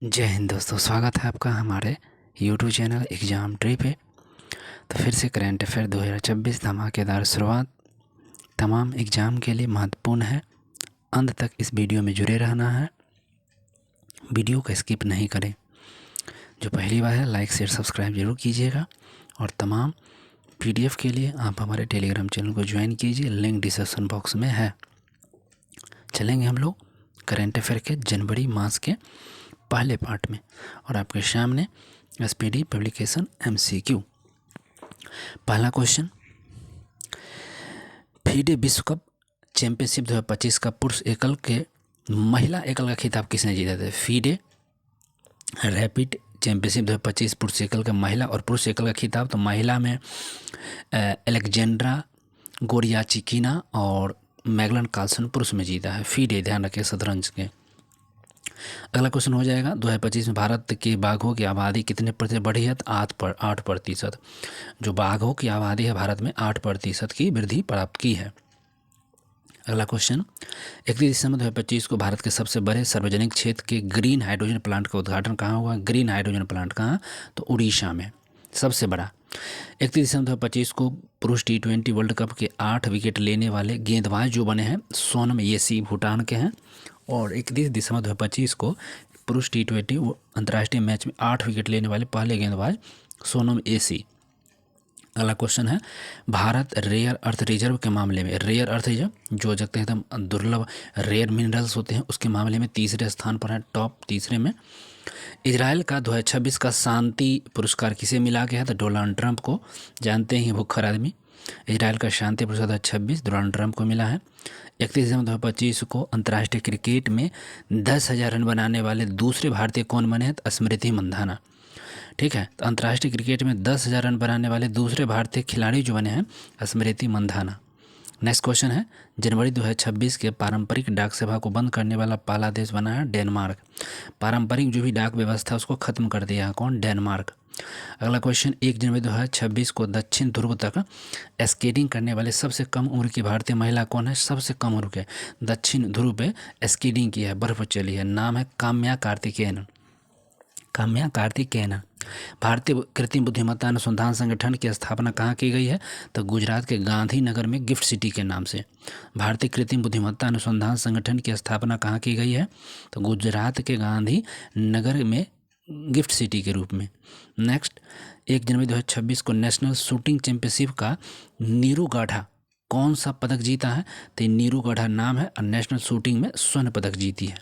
जय हिंद दोस्तों, स्वागत है आपका हमारे यूट्यूब चैनल एग्ज़ाम ट्री पे। तो फिर से करंट अफेयर 2026 धमाकेदार शुरुआत तमाम एग्ज़ाम के लिए महत्वपूर्ण है। अंत तक इस वीडियो में जुड़े रहना है, वीडियो को स्किप नहीं करें। जो पहली बार है लाइक शेयर सब्सक्राइब जरूर कीजिएगा और तमाम PDF के लिए आप हमारे टेलीग्राम चैनल को ज्वाइन कीजिए, लिंक डिस्क्रिप्शन बॉक्स में है। चलेंगे हम लोग करंट अफेयर के जनवरी मास के पहले पार्ट में और आपके सामने SPD पब्लिकेशन MCQ। पहला क्वेश्चन, फीडे विश्व कप चैंपियनशिप 2025 का पुरुष एकल के महिला एकल का खिताब किसने जीता था? फीडे रैपिड चैंपियनशिप 2025 पुरुष एकल का महिला और पुरुष एकल का खिताब तो महिला में एलेक्जेंड्रा गोरियाचिकिना और मैगलन कार्लसन पुरुष में जीता है। फीडे ध्यान रखें शतरंज के। अगला क्वेश्चन हो जाएगा 2025 में भारत के बाघों की आबादी कितने प्रतिशत बढ़ी है? 8%। जो बाघों की आबादी है भारत में 8% की वृद्धि प्राप्त की है। अगला क्वेश्चन, 31 दिसंबर 2025 को भारत के सबसे बड़े सार्वजनिक क्षेत्र के ग्रीन हाइड्रोजन प्लांट का उद्घाटन कहाँ हुआ? ग्रीन हाइड्रोजन प्लांट कहाँ? तो उड़ीसा में सबसे बड़ा। 31 दिसंबर 2025 को पुरुष T20 वर्ल्ड कप के 8 विकेट लेने वाले गेंदबाज जो बने हैं सोनम येसी भूटान के हैं। और 31 दिसंबर 2025 को पुरुष T20 अंतर्राष्ट्रीय मैच में 8 विकेट लेने वाले पहले गेंदबाज सोनम येसी। अगला क्वेश्चन है, भारत रेयर अर्थ रिजर्व के मामले में, रेयर अर्थ रिजर्व जो जगते एकदम दुर्लभ रेयर मिनरल्स होते हैं उसके मामले में तीसरे स्थान पर है, टॉप तीसरे में। इजराइल का 2026 का शांति पुरस्कार किसे मिला गया है? तो डोनाल्ड ट्रंप को, जानते हैं भुक्खर आदमी। इजराइल का शांति पुरस्कार 2026 डोनाल्ड ट्रंप को मिला है। 31 दिसंबर 2025 को अंतर्राष्ट्रीय क्रिकेट में 10,000 रन बनाने वाले दूसरे भारतीय कौन बने हैं? तो स्मृति मंधाना। ठीक है, तो अंतर्राष्ट्रीय क्रिकेट में 10,000 रन बनाने वाले दूसरे भारतीय खिलाड़ी जो बने हैं स्मृति मंधाना। नेक्स्ट क्वेश्चन है, जनवरी 2026 के पारंपरिक डाक सेवा को बंद करने वाला पहला देश बना है डेनमार्क। पारंपरिक जो भी डाक व्यवस्था है उसको खत्म कर दिया है कौन? डेनमार्क। अगला क्वेश्चन, 1 जनवरी 2026 को दक्षिण ध्रुव तक स्केटिंग करने वाले सबसे कम उम्र की भारतीय महिला कौन है? सबसे कम उम्र के दक्षिण ध्रुव पे स्केटिंग की है, बर्फ चली है, नाम है काम्या कार्तिकेयन। काम्या कार्तिकेयन। भारतीय कृत्रिम बुद्धिमत्ता अनुसंधान संगठन की स्थापना कहाँ की गई है? तो गुजरात के गांधीनगर में गिफ्ट सिटी के नाम से। भारतीय कृत्रिम बुद्धिमत्ता अनुसंधान संगठन की स्थापना कहाँ की गई है? तो गुजरात के गांधी नगर में गिफ्ट सिटी के रूप में। नेक्स्ट, 1 जनवरी 2026 को नेशनल शूटिंग चैंपियनशिप का नीरू गाढ़ा कौन सा पदक जीता है? तो नीरू गाढ़ा नाम है और नेशनल शूटिंग में स्वर्ण पदक जीती है।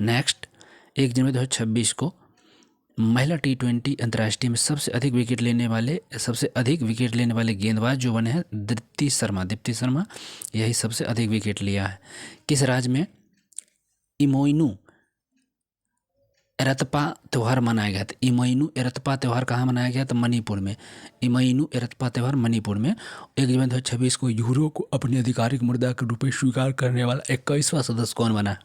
नेक्स्ट, 1 जनवरी 2026 को महिला T20 अंतर्राष्ट्रीय में सबसे अधिक विकेट लेने वाले गेंदबाज जो बने हैं दीप्ति शर्मा यही सबसे अधिक विकेट लिया है। किस राज्य में इमोइनू एरतपा त्यौहार मनाया गया था? इमोइनू एरतपा त्यौहार कहाँ मनाया गया? तो मणिपुर में। इमोइनू एरतपा त्यौहार मणिपुर में। 1 जनवरी 2026 को यूरो को अपनी आधिकारिक मुद्रा के रूप में स्वीकार करने वाला 21वां सदस्य कौन बना?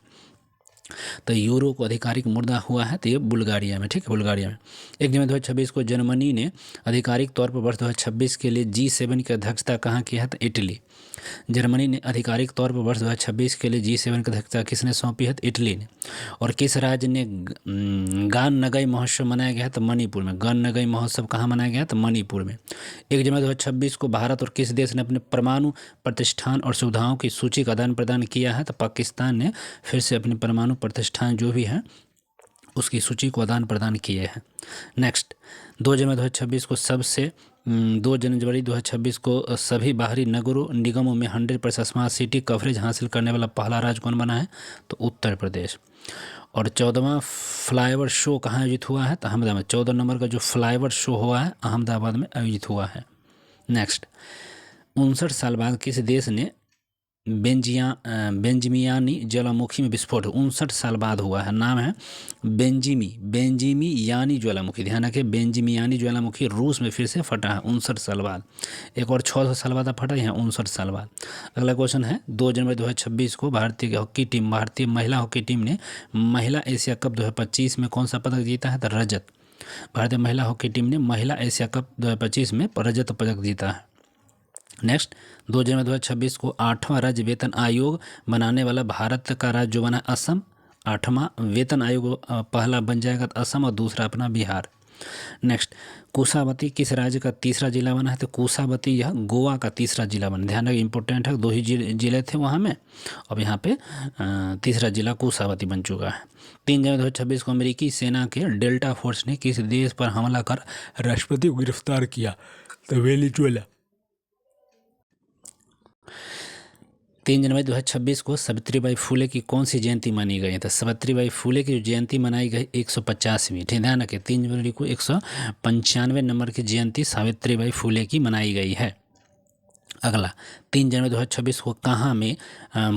तो यूरो को आधिकारिक मुद्रा हुआ है तो ये बुल्गारिया में। ठीक है, बुल्गारिया में। 1 जनवरी 2026 को जर्मनी ने आधिकारिक तौर पर वर्ष 2026 के लिए G7 की अध्यक्षता कहाँ की है? तो इटली। जर्मनी ने आधिकारिक तौर पर वर्ष 2026 के लिए G7 की अध्यक्षता किसने सौंपी है? तो इटली ने। और किस राज्य ने गान नगई महोत्सव मनाया गया है? तो मणिपुर में। गान नगई महोत्सव कहाँ मनाया गया? तो मणिपुर में। 1 जनवरी 2026 को भारत और किस देश ने अपने परमाणु प्रतिष्ठान और सुविधाओं की सूची का आदान प्रदान किया है? तो पाकिस्तान ने फिर से अपने परमाणु प्रतिष्ठान जो भी है उसकी सूची को आदान प्रदान किए हैं। नेक्स्ट, 2 जनवरी 2026 को सभी बाहरी नगरों निगमों में 100% स्मार्ट सिटी कवरेज हासिल करने वाला पहला राज्य कौन बना है? तो उत्तर प्रदेश। और 14वां फ्लाईओवर शो कहाँ आयोजित हुआ है? तो अहमदाबाद। 14 नंबर का जो फ्लाईओवर शो हुआ है अहमदाबाद में आयोजित हुआ है। नेक्स्ट, 59 साल बाद किस देश ने बेंजिमियानी ज्वालामुखी में विस्फोट? 59 साल बाद हुआ है, नाम है बेंजिमियानी ज्वालामुखी। ध्यान रखें, बेंजिमियानी ज्वालामुखी रूस में फिर से फटा है 59 साल बाद। एक और 600 साल बाद फटा है 59 साल बाद। अगला क्वेश्चन है, 2 जनवरी 2026 को भारतीय महिला हॉकी टीम ने महिला एशिया कप 2025 में कौन सा पदक जीता है? तो रजत। भारतीय महिला हॉकी टीम ने महिला एशिया कप 2025 में रजत पदक जीता है। नेक्स्ट, 2 जनवरी 2026 को 8वां राज्य वेतन आयोग बनाने वाला भारत का राज्य जो बना असम। 8वां वेतन आयोग पहला बन जाएगा तो असम और दूसरा अपना बिहार। नेक्स्ट, कुशावती किस राज्य का तीसरा जिला बना है? तो कुशावती यह गोवा का तीसरा जिला बना। ध्यान रखिए, इंपॉर्टेंट है, 2 ही जिले थे वहाँ में, अब यहाँ पे तीसरा जिला कुशावती बन चुका है। 3 जनवरी 2026 को अमेरिकी सेना के डेल्टा फोर्स ने किस देश पर हमला कर राष्ट्रपति को गिरफ्तार किया? तो वेनेजुएला। 3 जनवरी 2026 को सावित्रीबाई फुले की कौन सी जयंती मानी गई है? तो सावित्रीबाई फुले की जो जयंती मनाई गई 150वीं। ध्यान रखें, 3 जनवरी को 195 नंबर की जयंती सावित्रीबाई फुले की मनाई गई है। अगला, 3 जनवरी 2026 को कहाँ में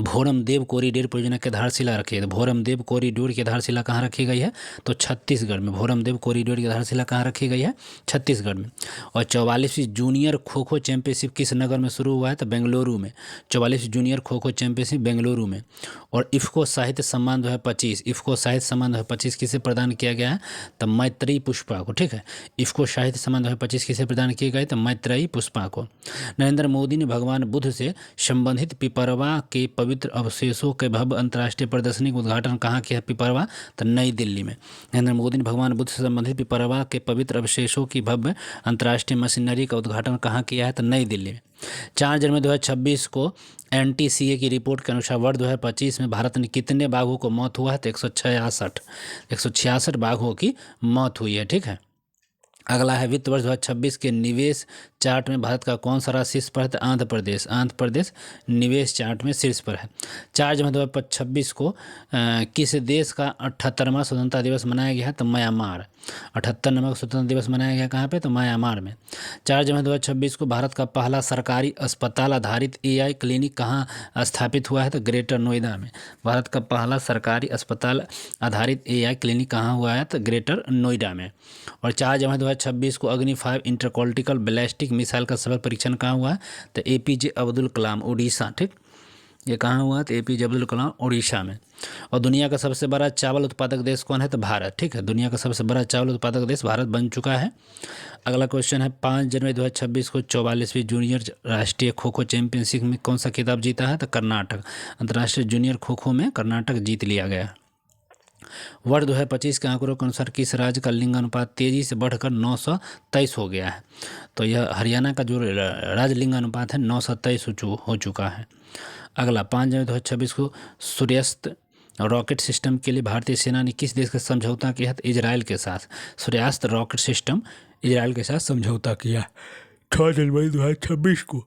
भोरमदेव कॉरिडोर परियोजना की आधारशिला रखी है? तो भोरमदेव कॉरिडोर की आधारशिला कहाँ रखी गई है? तो छत्तीसगढ़ में। भोरमदेव कॉरिडोर की आधारशिला कहाँ रखी गई है? छत्तीसगढ़ में। और 44वीं जूनियर खो खो चैंपियनशिप किस नगर में शुरू हुआ है? तो बेंगलुरु में। 44वीं जूनियर खो खो चैंपियनशिप बेंगलुरु में। और इफ्को साहित्य सम्मान 2025, इफ्को साहित्य सम्मान 2025 किसे प्रदान किया गया है? तो मैत्रेयी पुष्पा को। ठीक है, इफ्को साहित्य सम्मान 2025 किसे प्रदान किए गए? तो मैत्रेयी पुष्पा को। नरेंद्र मोदी ने भगवान बुद्ध से संबंधित पिपरवा के पवित्र अवशेषों के भव्य अंतर्राष्ट्रीय प्रदर्शनी का उद्घाटन कहाँ किया? पिपरवा, तो नई दिल्ली में। नरेंद्र मोदी ने भगवान बुद्ध से संबंधित पिपरवा के पवित्र अवशेषों की भव्य अंतर्राष्ट्रीय मशीनरी का उद्घाटन कहाँ किया है? तो नई दिल्ली में। 4 जनवरी 2026 को NTCA की रिपोर्ट के अनुसार वर्ष 2025 में भारत में कितने बाघों को मौत हुआ है? तो 166 बाघों की मौत हुई है। ठीक है। अगला है, वित्त वर्ष 2026 के निवेश चार्ट में भारत का कौन सा राज्य शीर्ष पर है? तो आंध्र प्रदेश। आंध्र प्रदेश निवेश चार्ट में शीर्ष पर है। 4 जनवरी 2026 को किस देश का 78वां स्वतंत्रता दिवस मनाया गया है? तो म्यांमार। 78वां स्वतंत्रता दिवस मनाया गया कहाँ पे? तो म्यांमार में। 4 जनवरी 2026 को भारत का पहला सरकारी अस्पताल आधारित AI क्लिनिक कहाँ स्थापित हुआ है? तो ग्रेटर नोएडा में। भारत का पहला सरकारी अस्पताल आधारित AI क्लिनिक कहाँ हुआ है? तो ग्रेटर नोएडा में। और 4 जनवरी 2026 को अग्नि 5 इंटरकॉन्टिनेंटल बैलिस्टिक मिसाइल का सफल परीक्षण कहाँ हुआ है? तो APJ अब्दुल कलाम, उड़ीसा। ठीक, ये कहाँ हुआ? तो APJ अब्दुल कलाम, उड़ीसा में। और दुनिया का सबसे बड़ा चावल उत्पादक देश कौन है? तो भारत। ठीक है, दुनिया का सबसे बड़ा चावल उत्पादक देश भारत बन चुका है। अगला क्वेश्चन है, 5 जनवरी 2026 को 44वीं जूनियर राष्ट्रीय खो खो चैंपियनशिप में कौन सा खिताब जीता है? तो कर्नाटक। अंतर्राष्ट्रीय जूनियर खो खो में कर्नाटक जीत लिया गया। वर्ष 2025 के आंकड़ों के अनुसार किस राज्य का लिंगानुपात तेजी से बढ़कर 923 हो गया है? तो यह हरियाणा का जो राज्य लिंगानुपात है 927 हो चुका है। अगला, 5 जनवरी 2026 को सूर्यास्त रॉकेट सिस्टम के लिए भारतीय सेना ने किस देश का समझौता किया? तो इजराइल के साथ। सूर्यास्त रॉकेट सिस्टम इजराइल के साथ समझौता किया। 6 जनवरी 2026 को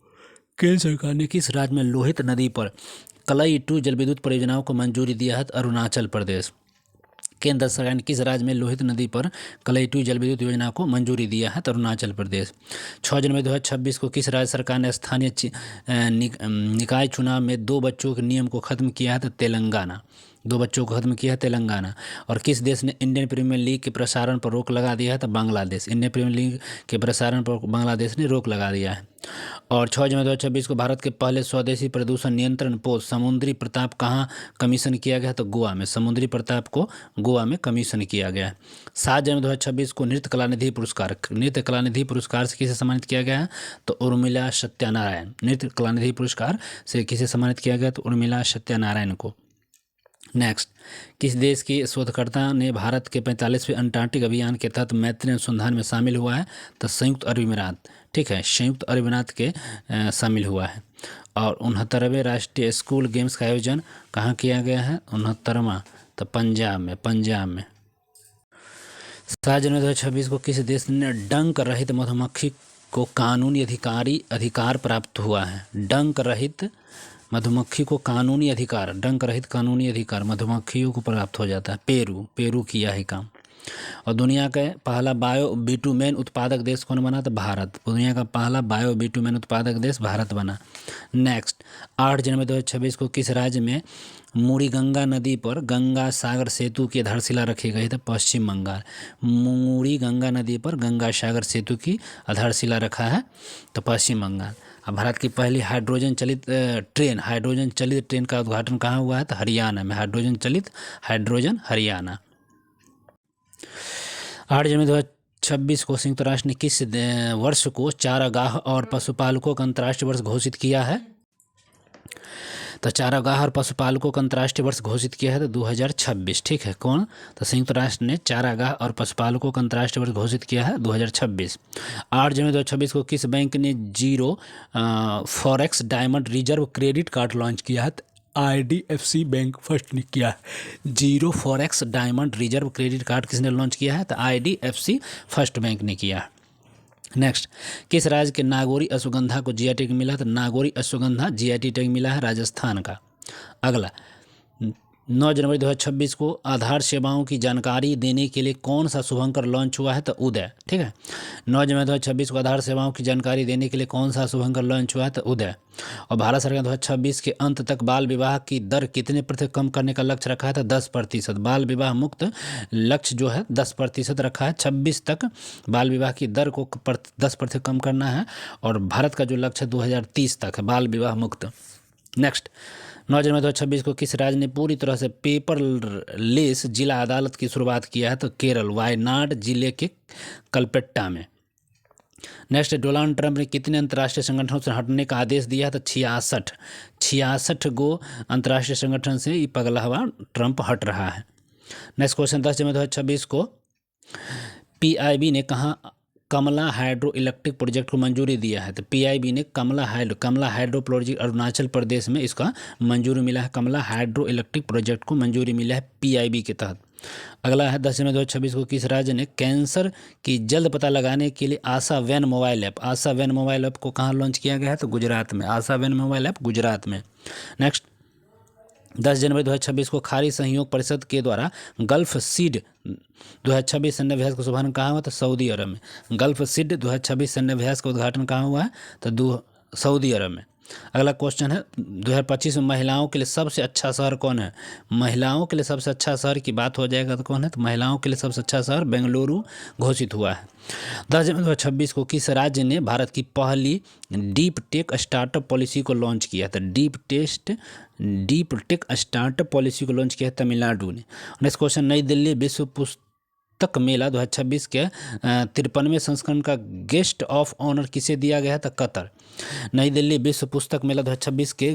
केंद्र सरकार ने किस राज्य में लोहित नदी पर कलई 2 जलविद्युत परियोजनाओं को मंजूरी दिया है? अरुणाचल प्रदेश। केंद्र सरकार ने किस राज्य में लोहित नदी पर कलई 2 जलविद्युत योजना को मंजूरी दिया है? तो अरुणाचल प्रदेश। 6 जनवरी 2026 को किस राज्य सरकार ने स्थानीय निकाय चुनाव में 2 बच्चों के नियम को खत्म किया है? तो तेलंगाना। 2 बच्चों को खत्म किया है तेलंगाना। और किस देश ने इंडियन प्रीमियर लीग के प्रसारण पर रोक लगा दिया है? तो बांग्लादेश। इंडियन प्रीमियर लीग के प्रसारण पर बांग्लादेश ने रोक लगा दिया है। और 6 जनवरी 2026 को भारत के पहले स्वदेशी प्रदूषण नियंत्रण पोस्ट समुद्री प्रताप कहाँ कमीशन किया गया? तो गोवा में। समुद्री प्रताप को गोवा में कमीशन किया गया है। 7 जनवरी 2026 को नृत्य कलानिधि पुरस्कार से किसे सम्मानित किया गया है? तो उर्मिला सत्यानारायण। नृत्य कलानिधि पुरस्कार से किसे सम्मानित किया गया? तो उर्मिला सत्यानारायण को। नेक्स्ट, किस देश के शोधकर्ता ने भारत के 45वें अंटार्कटिक अभियान के तहत मैत्री अनुसंधान में शामिल हुआ है? तो संयुक्त अरब अमीरात। ठीक है, संयुक्त अरब अमीरात के शामिल हुआ है। और 69वें राष्ट्रीय स्कूल गेम्स का आयोजन कहाँ किया गया है? 69वां, तो पंजाब में। 7 जनवरी 2026 को किस देश ने डंक रहित मधुमक्खी को कानूनी अधिकार प्राप्त हुआ है? डंक रहित मधुमक्खी को कानूनी अधिकार, डंक रहित कानूनी अधिकार मधुमक्खियों को प्राप्त हो जाता है। पेरू किया है काम। और दुनिया का पहला बायो बिटुमेन उत्पादक देश कौन बना? तो भारत। दुनिया का पहला बायो बिटुमेन उत्पादक देश भारत बना। नेक्स्ट, 8 जनवरी 2026 को किस राज्य में मुड़ी गंगा नदी पर गंगा सागर सेतु की आधारशिला रखी गई? तो पश्चिम बंगाल। मुड़ी गंगा नदी पर गंगा सागर सेतु की आधारशिला रखा है तो पश्चिम बंगाल। अब भारत की पहली हाइड्रोजन चलित ट्रेन का उद्घाटन कहाँ हुआ है? तो हरियाणा में। हाइड्रोजन हरियाणा। 8 जनवरी 2026 को संयुक्त राष्ट्र ने किस वर्ष को चारागाह और पशुपालकों का अंतर्राष्ट्रीय वर्ष घोषित किया है? तो चारागाह और पशुपालकों का अंतर्राष्ट्रीय वर्ष घोषित किया है तो 2026, ठीक है। कौन? तो संयुक्त राष्ट्र ने चारागाह और पशुपालकों का अंतर्राष्ट्रीय वर्ष घोषित किया है 2026। 8 जनवरी 2026 को किस बैंक ने zero forex diamond reserve credit card launch किया है? IDFC बैंक फर्स्ट ने किया है। Zero forex diamond reserve credit card किसने लॉन्च किया है? तो IDFC फर्स्ट बैंक ने किया है। नेक्स्ट, किस राज्य के नागौरी अश्वगंधा को GI टैग मिला? तो नागौरी अश्वगंधा GI टैग मिला है राजस्थान का। अगला, 9 जनवरी 2026 को आधार सेवाओं की जानकारी देने के लिए कौन सा शुभंकर लॉन्च हुआ है? तो उदय, ठीक है। 9 जनवरी 2026 को आधार सेवाओं की जानकारी देने के लिए कौन सा शुभंकर लॉन्च हुआ है? तो उदय। और भारत सरकार 2026 के अंत तक बाल विवाह की दर कितने प्रतिशत कम करने का लक्ष्य रखा है? तो 10%। बाल विवाह मुक्त लक्ष्य जो है 10% रखा है। 26 तक बाल विवाह की दर को 10% कम करना है और भारत का जो लक्ष्य है 2030 तक है बाल विवाह मुक्त। नेक्स्ट, 9 जनवरी 2026 को किस राज्य ने पूरी तरह से पेपरलेस जिला अदालत की शुरुआत किया है? तो केरल, वायनाड जिले के कलपेट्टा में। नेक्स्ट, डोनाल्ड ट्रंप ने कितने अंतर्राष्ट्रीय संगठनों से हटने का आदेश दिया है? तो 66 गो अंतर्राष्ट्रीय संगठन से ये पगला हुआ ट्रंप हट रहा है। नेक्स्ट क्वेश्चन, 10 जनवरी 2026 को PIB ने कहा कमला हाइड्रो इलेक्ट्रिक प्रोजेक्ट को मंजूरी दिया है? तो PIB ने कमला हाइड्रो प्रोजेक्ट अरुणाचल प्रदेश में इसका मंजूरी मिला है। कमला हाइड्रो इलेक्ट्रिक प्रोजेक्ट को मंजूरी मिला है PIB के तहत। अगला है 10 जनवरी 2026 को किस राज्य ने कैंसर की जल्द पता लगाने के लिए आशा वैन मोबाइल ऐप को कहाँ लॉन्च किया गया है? तो गुजरात में। आशा वैन मोबाइल ऐप गुजरात में। नेक्स्ट, 10 जनवरी 2026 को खाड़ी सहयोग परिषद के द्वारा गल्फ सीड 2026 सैन्य अभ्यास का शुभारंभ कहाँ हुआ? तो सऊदी अरब में। गल्फ सीड 2026 सैन्य अभ्यास का उद्घाटन कहाँ हुआ है? तो सऊदी अरब में। अगला क्वेश्चन है 2025 में महिलाओं के लिए सबसे अच्छा शहर कौन है? महिलाओं के लिए सबसे अच्छा शहर की बात हो जाएगा तो कौन है? तो महिलाओं के लिए सबसे अच्छा शहर बेंगलुरु घोषित हुआ है। 10 जनवरी 2026 को किस राज्य ने भारत की पहली डीप टेक स्टार्टअप पॉलिसी को लॉन्च किया? तो डीप टेक स्टार्टअप पॉलिसी को लॉन्च किया है तमिलनाडु ने। नेक्स्ट क्वेश्चन, नई दिल्ली विश्व पुस्तक मेला 2026 के 53वें संस्करण का गेस्ट ऑफ ऑनर किसे दिया गया? था कतर। नई दिल्ली विश्व पुस्तक मेला 2026 के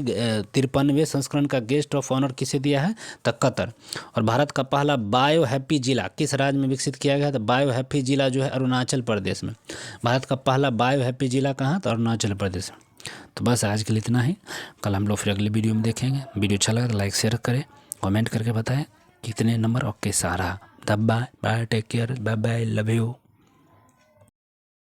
53वें संस्करण का गेस्ट ऑफ ऑनर किसे दिया है? तो कतर। और भारत का पहला बायो हैप्पी जिला किस राज्य में विकसित किया गया? तो बायो हैप्पी जिला जो है अरुणाचल प्रदेश में। भारत का पहला बायो हैप्पी जिला कहाँ? तो अरुणाचल प्रदेश में। तो बस आज के लिए इतना ही। कल हम लोग फिर अगले वीडियो में देखेंगे। वीडियो अच्छा लगा तो लाइक शेयर करें, कमेंट करके बताएं कितने नंबर और कैसा रहा। Bye bye, take care, bye bye, love you.